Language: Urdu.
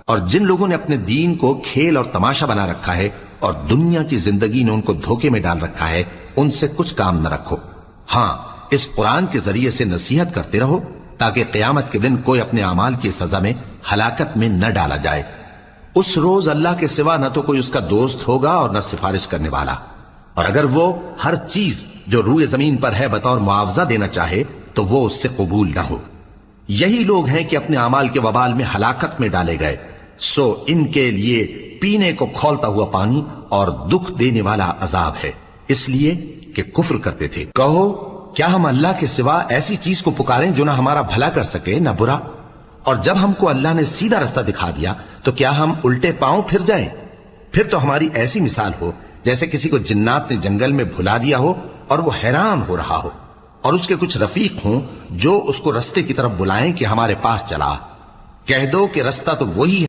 اور جن لوگوں نے اپنے دین کو کھیل اور تماشا بنا رکھا ہے اور دنیا کی زندگی نے ان کو دھوکے میں ڈال رکھا ہے، ان سے کچھ کام نہ رکھو۔ ہاں، اس قرآن کے ذریعے سے نصیحت کرتے رہو تاکہ قیامت کے دن کوئی اپنے اعمال کی سزا میں ہلاکت میں نہ ڈالا جائے۔ اس روز اللہ کے سوا نہ تو کوئی اس کا دوست ہوگا اور نہ سفارش کرنے والا، اور اگر وہ ہر چیز جو روئے زمین پر ہے بطور معاوضہ دینا چاہے تو وہ اس سے قبول نہ ہو۔ یہی لوگ ہیں کہ اپنے اعمال کے وبال میں ہلاکت میں ڈالے گئے، سو ان کے لیے پینے کو کھولتا ہوا پانی اور دکھ دینے والا عذاب ہے، اس لیے کہ کفر کرتے تھے۔ کہو، کیا ہم اللہ کے سوا ایسی چیز کو پکاریں جو نہ ہمارا بھلا کر سکے نہ برا؟ اور جب ہم کو اللہ نے سیدھا رستہ دکھا دیا تو کیا ہم الٹے پاؤں پھر جائیں؟ پھر تو ہماری ایسی مثال ہو جیسے کسی کو جنات نے جنگل میں بھلا دیا ہو اور وہ حیران ہو رہا ہو، اور اس کے کچھ رفیق ہوں جو اس کو رستے کی طرف بلائیں کہ ہمارے پاس چلا۔ کہہ دو کہ رستہ تو وہی ہے